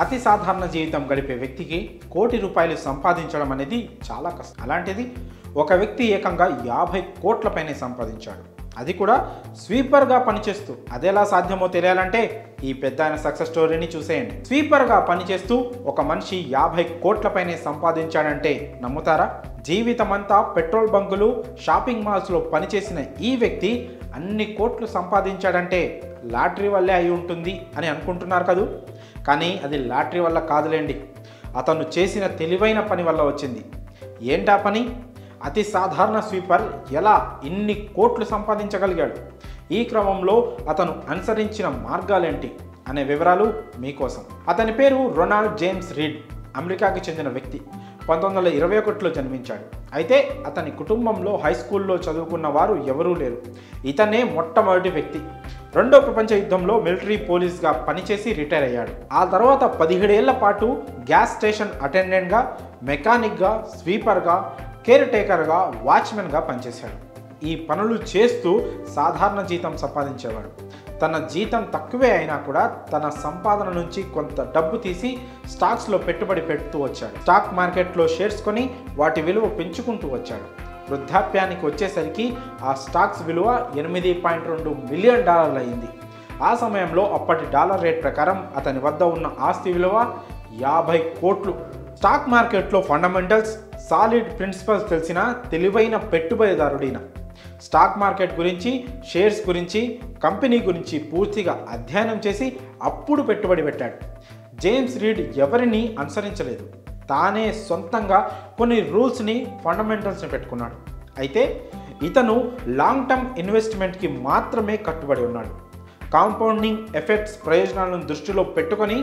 అతి సాధారణ జీవితం గడిపే వ్యక్తికి కోటి రూపాయలు సంపాదించడం అనేది చాలా కష్టం. అలాంటిది ఒక వ్యక్తి ఏకంగా 50 కోట్ల పైనే సంపాదించాడు. అది కూడా స్వీపర్గా పనిచేస్తూ. అదెలా సాధ్యమో తెలియాలంటే ఈ పెద్ద ఆయన సక్సెస్ స్టోరీని చూసేయండి. స్వీపర్గా పనిచేస్తూ ఒక మనిషి 50 కోట్ల పైనే సంపాదించాడంటే నమ్ముతారా? జీవితమంతా పెట్రోల్ బంకులు, షాపింగ్ మాల్స్లో పనిచేసిన ఈ వ్యక్తి అన్ని కోట్లు సంపాదించాడంటే లాటరీ వల్లే అయి ఉంటుంది అని అనుకుంటున్నారు కదూ. కానీ అది లాటరీ వల్ల కాదులేండి, అతను చేసిన తెలివైన పని వల్ల వచ్చింది. ఏంటా పని? అతి సాధారణ స్వీపర్ ఎలా ఇన్ని కోట్లు సంపాదించగలిగాడు, ఈ క్రమంలో అతను అనుసరించిన మార్గాలేంటి అనే వివరాలు మీకోసం. అతని పేరు రొనాల్డ్ జేమ్స్ రీడ్. అమెరికాకి చెందిన వ్యక్తి. 1921లో జన్మించాడు. అయితే అతని కుటుంబంలో హై స్కూల్లో చదువుకున్న వారు ఎవరూ లేరు. ఇతనే మొట్టమొదటి వ్యక్తి. రెండో ప్రపంచ యుద్ధంలో మిలిటరీ పోలీస్గా పనిచేసి రిటైర్ అయ్యాడు. ఆ తర్వాత 17 ఏళ్ల పాటు గ్యాస్ స్టేషన్ అటెండెంట్గా, మెకానిక్గా, స్వీపర్గా, కేర్ టేకర్గా, వాచ్మెన్గా పనిచేశాడు. ఈ పనులు చేస్తూ సాధారణ జీతం సంపాదించేవాడు. తన జీతం తక్కువే అయినా కూడా తన సంపాదన నుంచి కొంత డబ్బు తీసి స్టాక్స్లో పెట్టుబడి పెడుతూ వచ్చాడు. స్టాక్ మార్కెట్లో షేర్స్ కొని వాటి విలువ పెంచుకుంటూ వచ్చాడు. వృద్ధాప్యానికి వచ్చేసరికి ఆ స్టాక్స్ విలువ $8.2 మిలియన్ అయింది. ఆ సమయంలో అప్పటి డాలర్ రేట్ ప్రకారం అతని వద్ద ఉన్న ఆస్తి విలువ 50 కోట్లు. స్టాక్ మార్కెట్లో ఫండమెంటల్స్, సాలిడ్ ప్రిన్సిపల్స్ తెలిసిన తెలివైన పెట్టుబడిదారుడిన. స్టాక్ మార్కెట్ గురించి, షేర్స్ గురించి, కంపెనీ గురించి పూర్తిగా అధ్యయనం చేసి అప్పుడు పెట్టుబడి పెట్టాడు. జేమ్స్ రీడ్ ఎవరిని అనుసరించలేదు. తానే సొంతంగా కొన్ని రూల్స్ని, ఫండమెంటల్స్ని పెట్టుకున్నాడు. అయితే ఇతను లాంగ్ టర్మ్ ఇన్వెస్ట్మెంట్కి మాత్రమే కట్టుబడి ఉన్నాడు. కాంపౌండింగ్ ఎఫెక్ట్స్ ప్రయోజనాలను దృష్టిలో పెట్టుకొని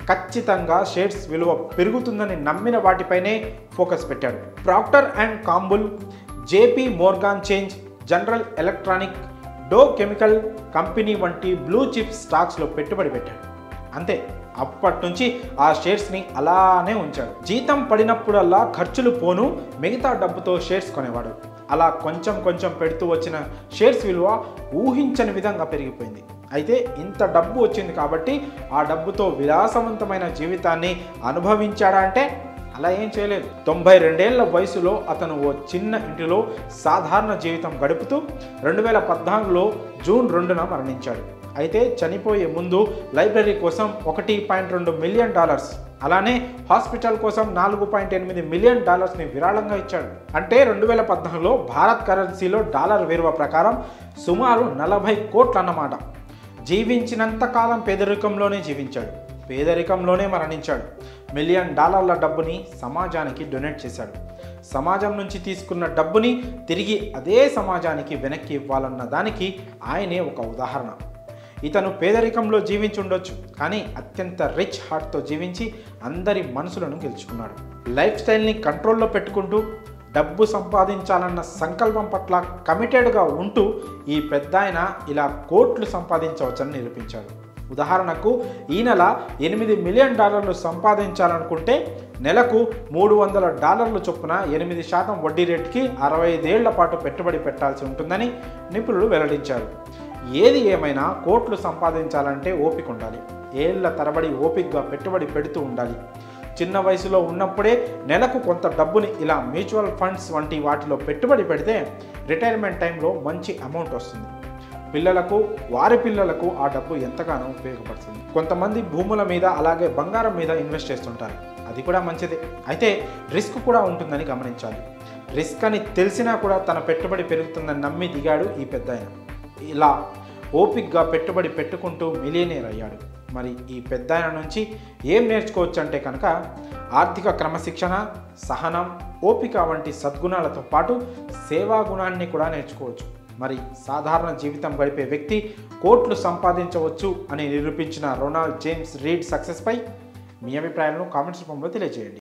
ఖచ్చితంగా షేర్స్ విలువ పెరుగుతుందని నమ్మిన వాటిపైనే ఫోకస్ పెట్టాడు. Procter and Gamble, JP Morgan చేంజ్, general electronic, Dow chemical company వంటి బ్లూ చిప్ స్టాక్స్లో పెట్టుబడి పెట్టాడు. అంతే, అప్పటి నుంచి ఆ షేర్స్ని అలానే ఉంచాడు. జీతం పడినప్పుడల్లా ఖర్చులు పోను మిగతా డబ్బుతో షేర్స్ కొనేవాడు. అలా కొంచెం కొంచెం పెడుతూ వచ్చిన షేర్స్ విలువ ఊహించని విధంగా పెరిగిపోయింది. అయితే ఇంత డబ్బు వచ్చింది కాబట్టి ఆ డబ్బుతో విలాసవంతమైన జీవితాన్ని అనుభవించాడా అంటే అలా ఏం చేయలేదు. 92 ఏళ్ల వయసులో అతను ఓ చిన్న ఇంటిలో సాధారణ జీవితం గడుపుతూ 2014లో జూన్ 2న మరణించాడు. అయితే చనిపోయే ముందు లైబ్రరీ కోసం $1.2 మిలియన్, అలానే హాస్పిటల్ కోసం $4.8 మిలియన్ విరాళంగా ఇచ్చాడు. అంటే 2014లో భారత్ కరెన్సీలో డాలర్ విలువ ప్రకారం సుమారు 40 కోట్లు అన్నమాట. జీవించినంత కాలం పేదరికంలోనే జీవించాడు, పేదరికంలోనే మరణించాడు. $1 మిలియన్ డబ్బుని సమాజానికి డొనేట్ చేశాడు. సమాజం నుంచి తీసుకున్న డబ్బుని తిరిగి అదే సమాజానికి వెనక్కి ఇవ్వాలన్న దానికి ఆయనే ఒక ఉదాహరణ. ఇతను పేదరికంలో జీవించి ఉండొచ్చు, కానీ అత్యంత రిచ్ హార్ట్తో జీవించి అందరి మనసులను గెలుచుకున్నాడు. లైఫ్ స్టైల్ని కంట్రోల్లో పెట్టుకుంటూ డబ్బు సంపాదించాలన్న సంకల్పం పట్ల కమిటెడ్గా ఉంటూ ఈ పెద్దాయన ఇలా కోట్లు సంపాదించవచ్చని నిరూపించాడు. ఉదాహరణకు ఈ నెల $8 మిలియన్ సంపాదించాలనుకుంటే నెలకు $300 చొప్పున 8% వడ్డీ రేటుకి 65 ఏళ్ల పాటు పెట్టుబడి పెట్టాల్సి ఉంటుందని నిపుణులు వెల్లడించారు. ఏది ఏమైనా కోట్లు సంపాదించాలంటే ఓపిక ఉండాలి. ఏళ్ల తరబడి ఓపికగా పెట్టుబడి పెడుతూ ఉండాలి. చిన్న వయసులో ఉన్నప్పుడే నెలకు కొంత డబ్బుని ఇలా మ్యూచువల్ ఫండ్స్ వంటి వాటిలో పెట్టుబడి పెడితే రిటైర్మెంట్ టైంలో మంచి అమౌంట్ వస్తుంది. పిల్లలకు, వారి పిల్లలకు ఆ డబ్బు ఎంతగానో ఉపయోగపడుతుంది. కొంతమంది భూముల మీద, అలాగే బంగారం మీద ఇన్వెస్ట్ చేస్తుంటారు. అది కూడా మంచిదే. అయితే రిస్క్ కూడా ఉంటుందని గమనించాలి. రిస్క్ అని తెలిసినా కూడా తన పెట్టుబడి పెరుగుతుందని నమ్మి దిగాడు ఈ పెద్దాయన. ఇలా ఓపిక్గా పెట్టుబడి పెట్టుకుంటూ మిలియనీర్ అయ్యాడు. మరి ఈ పెద్దాయన నుంచి ఏం నేర్చుకోవచ్చు అంటే కనుక ఆర్థిక క్రమశిక్షణ, సహనం, ఓపిక వంటి సద్గుణాలతో పాటు సేవా గుణాన్ని కూడా నేర్చుకోవచ్చు. మరి సాధారణ జీవితం గడిపే వ్యక్తి కోట్లు సంపాదించవచ్చు అని నిరూపించిన రొనాల్డ్ జేమ్స్ రీడ్ సక్సెస్పై మీ అభిప్రాయాలను కామెంట్స్ రూపంలో తెలియజేయండి.